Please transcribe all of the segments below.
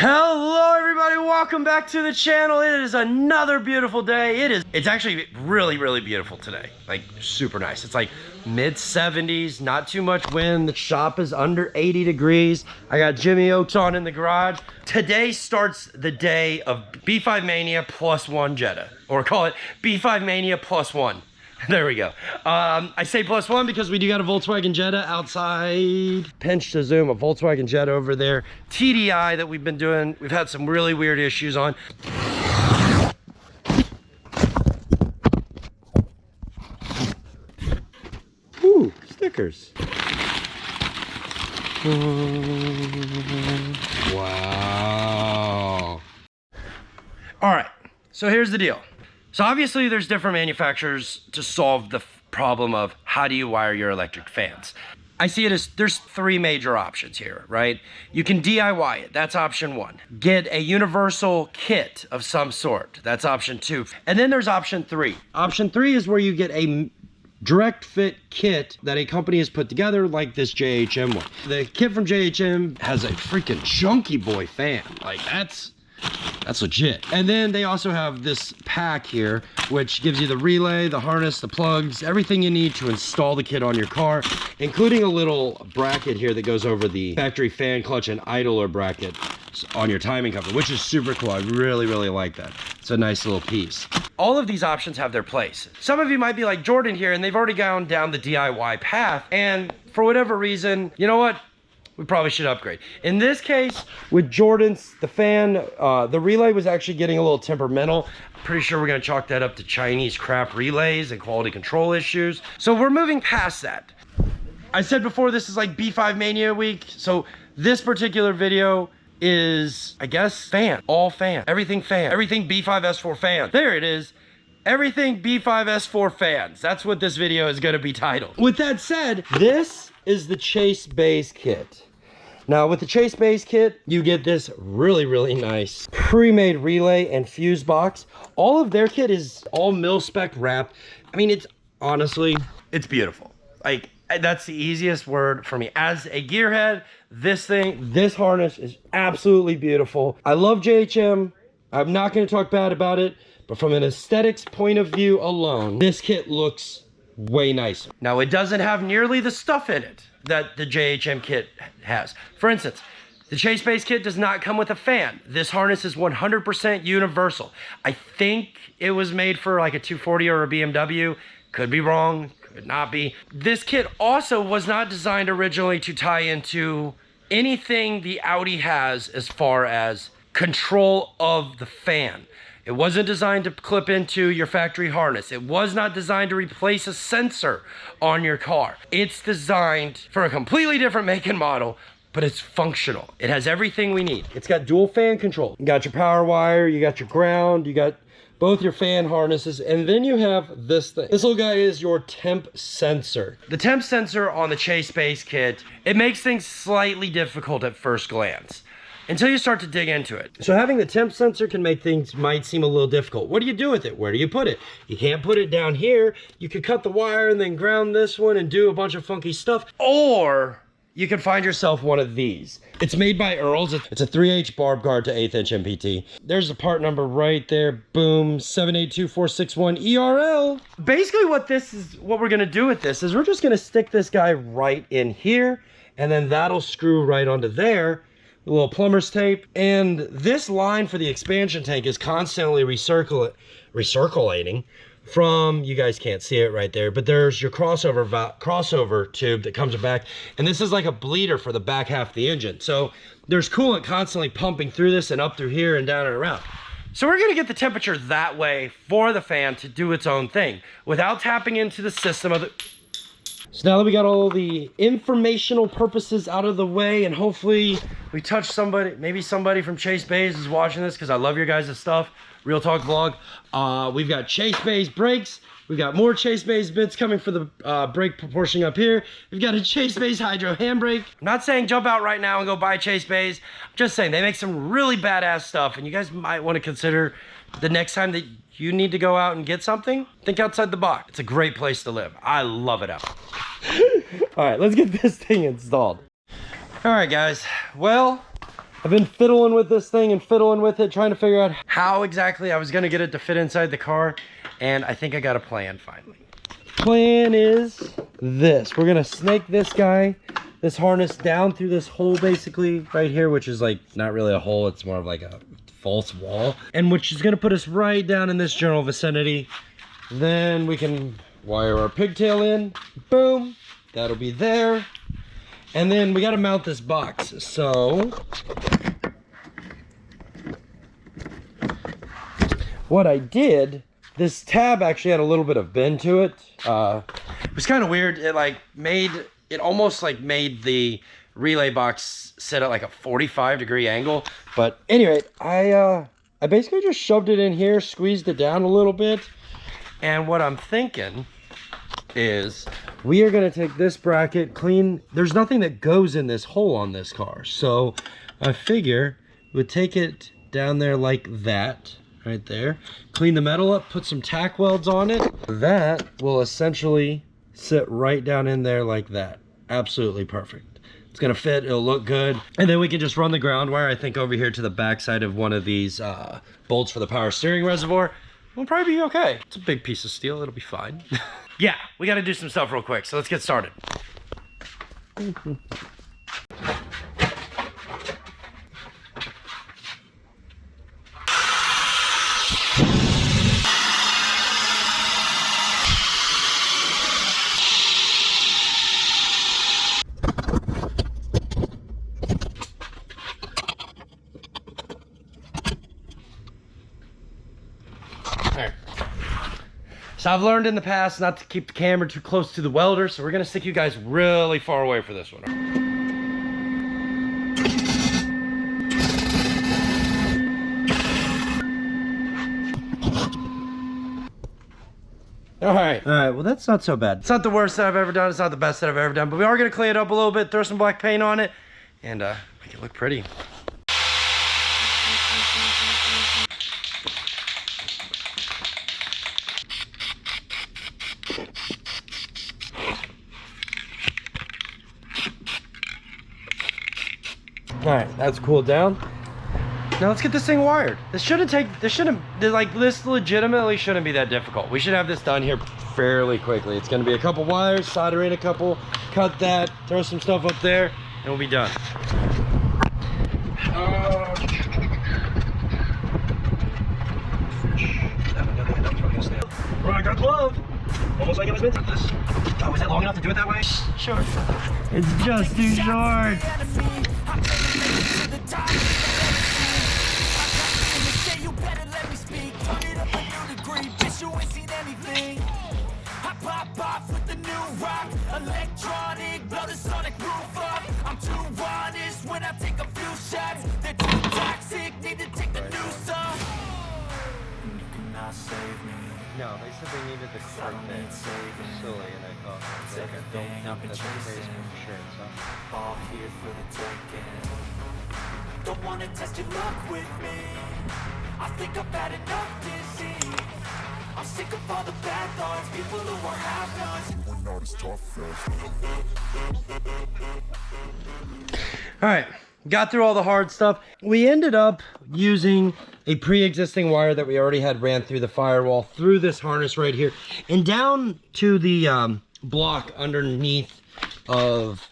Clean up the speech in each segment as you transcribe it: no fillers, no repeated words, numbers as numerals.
Hello everybody, welcome back to the channel. It is another beautiful day. It's actually really beautiful today. Like super nice. It's like mid 70s, not too much wind. The shop is under 80 degrees. I got Jimmy Oaks on in the garage. Today starts the day of B5 Mania plus one Jetta, or call it B5 Mania plus one. There we go. I say plus one because we do got a Volkswagen Jetta outside. Pinch to zoom, a Volkswagen Jetta over there. TDI that we've been doing. We've had some really weird issues on. Ooh, stickers. Wow. All right, so here's the deal. So obviously there's different manufacturers to solve the problem of how do you wire your electric fans. I see it as there's three major options here, right? You can DIY it, that's option one. Get a universal kit of some sort, that's option two. And then there's option three. Option three is where you get a direct fit kit that a company has put together, like this JHM one. The kit from JHM has a freaking chunky boy fan. Like that's legit. And then they also have this pack here, which gives you the relay, the harness, the plugs, everything you need to install the kit on your car, including a little bracket here that goes over the factory fan clutch and idler bracket on your timing cover, which is super cool. I really like that. It's a nice little piece. All of these options have their place. Some of you might be like Jordan here, and they've already gone down the DIY path, and for whatever reason, you know what? We probably should upgrade. In this case, with Jordan's, the fan, the relay was actually getting a little temperamental. Pretty sure we're gonna chalk that up to Chinese crap relays and quality control issues. So we're moving past that. I said before, this is like B5 Mania week. So this particular video is, I guess, fan, all fan, everything B5S4 fan. There it is. Everything B5S4 fans. That's what this video is gonna be titled. With that said, this is the Chase BAYS kit. Now with the Chase BAYS kit, you get this really nice pre-made relay and fuse box. All of their kit is all mil-spec wrapped. I mean, it's honestly, it's beautiful. Like, that's the easiest word for me. As a gearhead, this harness is absolutely beautiful. I love JHM. I'm not gonna talk bad about it, but from an aesthetics point of view alone, this kit looks way nicer. Now, it doesn't have nearly the stuff in it that the JHM kit has. For instance, the Chase BAYS kit does not come with a fan. This harness is 100% universal. I think it was made for like a 240 or a BMW. Could be wrong, could not be. This kit also was not designed originally to tie into anything the Audi has as far as control of the fan. It wasn't designed to clip into your factory harness. It was not designed to replace a sensor on your car. It's designed for a completely different make and model, but it's functional. It has everything we need. It's got dual fan control. You got your power wire, you got your ground, you got both your fan harnesses, and then you have this thing. This little guy is your temp sensor. The temp sensor on the Chase BAYS kit, it makes things slightly difficult at first glance, until you start to dig into it. So having the temp sensor can make things might seem a little difficult. What do you do with it? Where do you put it? You can't put it down here. You could cut the wire and then ground this one and do a bunch of funky stuff. Or you can find yourself one of these. It's made by Earls. It's a 3H barb guard to 1/8 inch MPT. There's the part number right there. Boom, 782461 ERL. Basically what we're gonna do with this is we're just gonna stick this guy right in here, and then that'll screw right onto there. A little plumber's tape, and this line for the expansion tank is constantly recirculating from, you guys can't see it right there, but there's your crossover tube that comes back, and this is like a bleeder for the back half of the engine. So there's coolant constantly pumping through this and up through here and down and around. So we're gonna get the temperature that way for the fan to do its own thing without tapping into the system of the. So now that we got all the informational purposes out of the way, and hopefully we touch somebody, maybe somebody from Chase BAYS is watching this, because I love your guys' stuff. Real Talk Vlog. We've got Chase BAYS brakes. We've got more Chase BAYS bits coming for the brake portion up here. We've got a Chase BAYS hydro handbrake. I'm not saying jump out right now and go buy Chase BAYS. I'm just saying they make some really badass stuff, and you guys might want to consider the next time that you need to go out and get something, think outside the box. It's a great place to live. I love it out. All right, let's get this thing installed. All right, guys. Well, I've been fiddling with this thing and fiddling with it, trying to figure out how exactly I was gonna get it to fit inside the car. And I think I got a plan finally. Plan is this. We're gonna snake this guy, this harness down through this hole basically right here, which is like not really a hole, it's more of like a false wall, and which is gonna put us right down in this general vicinity. Then we can wire our pigtail in, boom, that'll be there. And then we gotta mount this box. So what I did, this tab actually had a little bit of bend to it. It was kind of weird. It almost like made the relay box set at like a 45-degree angle. But anyway, I basically just shoved it in here, squeezed it down a little bit. And what I'm thinking is we are gonna take this bracket, clean. There's nothing that goes in this hole on this car. So I figure we'd take it down there like that, right there. Clean the metal up, put some tack welds on it. That will essentially sit right down in there like that. Absolutely perfect. It's gonna fit, it'll look good. And then we can just run the ground wire, I think, over here to the back side of one of these bolts for the power steering reservoir. We'll probably be okay. It's a big piece of steel, it'll be fine. Yeah, we gotta do some stuff real quick, so let's get started. So I've learned in the past not to keep the camera too close to the welder, so we're gonna stick you guys really far away for this one. All right, well that's not so bad. It's not the worst that I've ever done, it's not the best that I've ever done, but we are gonna clean it up a little bit, throw some black paint on it, and make it look pretty. All right, that's cooled down. Now let's get this thing wired. This legitimately shouldn't be that difficult. We should have this done here fairly quickly. It's gonna be a couple wires, solder in a couple, cut that, throw some stuff up there, and we'll be done. I got glove. Almost like it was meant to this. Oh, is it long enough to do it that way? Sure. It's just too short. Pop off with the new rock, electronic, blow the sonic roof up. I'm too honest when I take a few shots. They're too toxic, need to take the noose off. You cannot save me. No, they said they needed the correct thing. Silly, and I thought, okay, I don't think that's the case for sure. So. All here for the taking. Don't wanna test your luck with me. I think I've had enough disease. I'm sick of all the bad thoughts, people who are half-nots. We're not as tough as. All right, got through all the hard stuff. We ended up using a pre-existing wire that we already had ran through the firewall, through this harness right here, and down to the block underneath of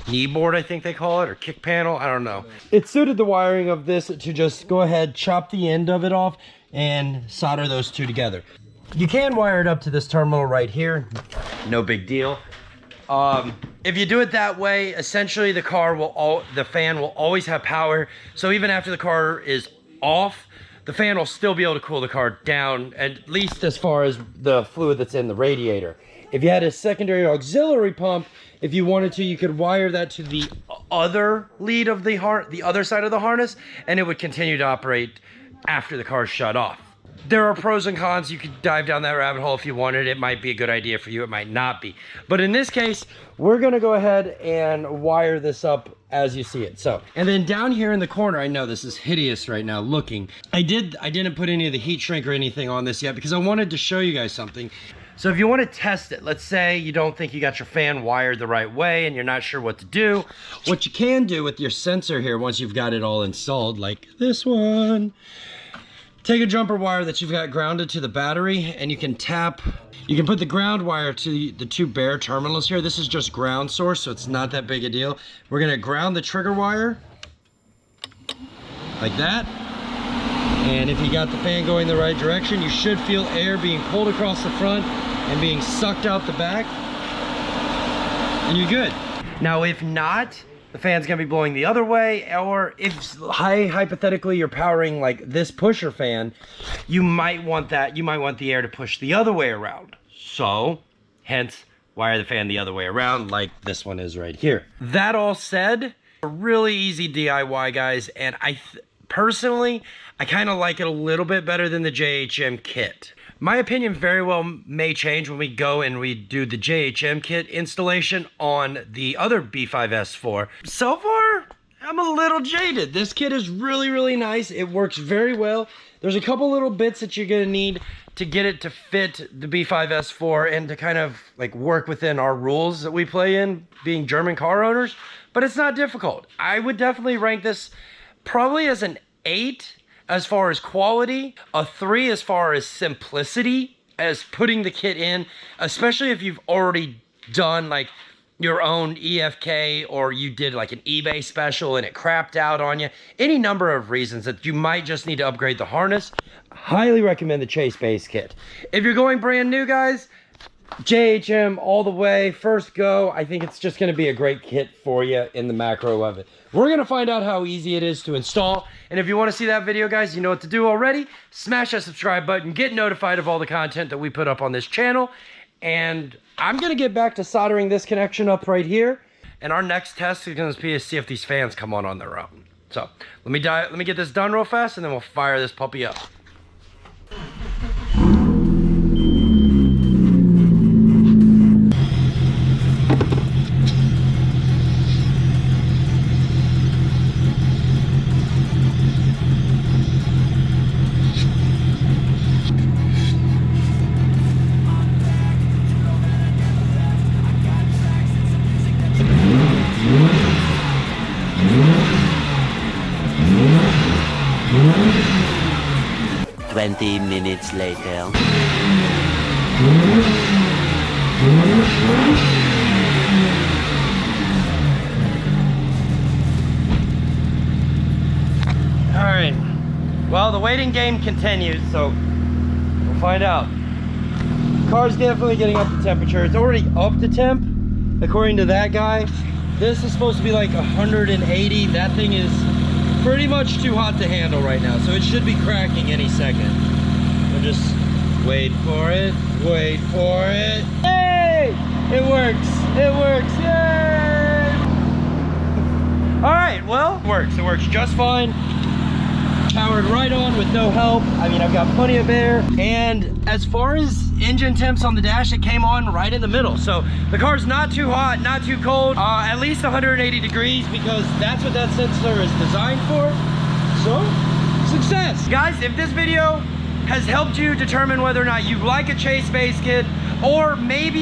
knee board, I think they call it, or kick panel, I don't know. It suited the wiring of this to just go ahead, chop the end of it off, and solder those two together. You can wire it up to this terminal right here, no big deal. If you do it that way, essentially the fan will always have power. So even after the car is off, the fan will still be able to cool the car down, at least as far as the fluid that's in the radiator. If you had a secondary auxiliary pump, if you wanted to, you could wire that to the other lead of the other side of the harness, and it would continue to operate after the car is shut off. There are pros and cons. You could dive down that rabbit hole if you wanted. It might be a good idea for you, it might not be. But in this case, we're gonna go ahead and wire this up as you see it. So, and then down here in the corner, I know this is hideous right now looking. I didn't put any of the heat shrink or anything on this yet because I wanted to show you guys something. So if you want to test it, let's say you don't think you got your fan wired the right way and you're not sure what to do, what you can do with your sensor here, once you've got it all installed, like this one, take a jumper wire that you've got grounded to the battery and you can put the ground wire to the two bare terminals here. This is just ground source, so it's not that big a deal. We're gonna ground the trigger wire like that. And if you got the fan going the right direction, you should feel air being pulled across the front and being sucked out the back, and you're good. Now, if not, the fan's gonna be blowing the other way, or if hypothetically you're powering like this pusher fan, you might want the air to push the other way around. So, hence, wire the fan the other way around like this one is right here. That all said, a really easy DIY, guys, and personally, I kind of like it a little bit better than the JHM kit. My opinion very well may change when we go and we do the JHM kit installation on the other B5S4. So far, I'm a little jaded. This kit is really, really nice. It works very well. There's a couple little bits that you're gonna need to get it to fit the B5S4 and to kind of like work within our rules that we play in, being German car owners, but it's not difficult. I would definitely rank this probably as an 8 as far as quality, a 3 as far as simplicity, as putting the kit in, especially if you've already done like your own EFK or you did like an eBay special and it crapped out on you. Any number of reasons that you might just need to upgrade the harness. Highly recommend the Chase base kit. If you're going brand new, guys, JHM all the way, first go. I think it's just gonna be a great kit for you in the macro of it. We're gonna find out how easy it is to install. And if you wanna see that video, guys, you know what to do already. Smash that subscribe button, get notified of all the content that we put up on this channel. And I'm gonna get back to soldering this connection up right here. And our next test is gonna be to see if these fans come on their own. So let me get this done real fast and then we'll fire this puppy up. Minutes later. All right, well, the waiting game continues, so we'll find out. Car's definitely getting up to temperature. It's already up to temp, according to that guy. This is supposed to be like 180. That thing is pretty much too hot to handle right now, so it should be cracking any second. Just wait for it, wait for it. Hey, it works, yay! All right, well, it works just fine. Powered right on with no help. I mean, I've got plenty of air. And as far as engine temps on the dash, it came on right in the middle. So the car's not too hot, not too cold, at least 180 degrees because that's what that sensor is designed for. So, success. Guys, if this video has helped you determine whether or not you like a Chase base kit, or maybe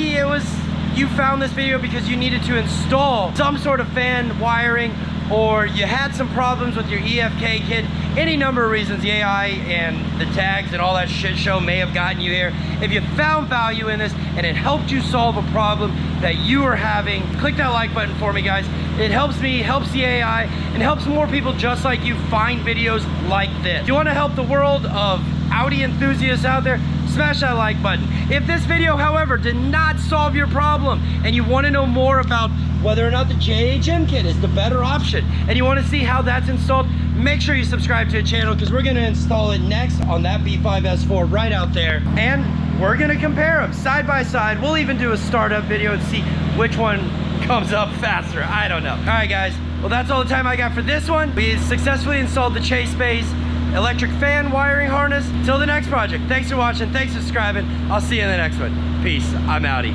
you found this video because you needed to install some sort of fan wiring, or you had some problems with your EFK kit, any number of reasons, the AI and the tags and all that shit show may have gotten you here. If you found value in this and it helped you solve a problem that you are having, click that like button for me, guys. It helps me, helps the AI, and helps more people just like you find videos like this. If you want to help the world of Audi enthusiasts out there, smash that like button. If this video, however, did not solve your problem and you want to know more about whether or not the JHM kit is the better option and you want to see how that's installed, make sure you subscribe to the channel because we're going to install it next on that B5S4 right out there, and we're going to compare them side by side. We'll even do a startup video and see which one comes up faster. I don't know. All right, guys. Well, that's all the time I got for this one. We successfully installed the Chase base electric fan wiring harness. Till the next project, thanks for watching, thanks for subscribing. I'll see you in the next one. Peace. I'm Audi.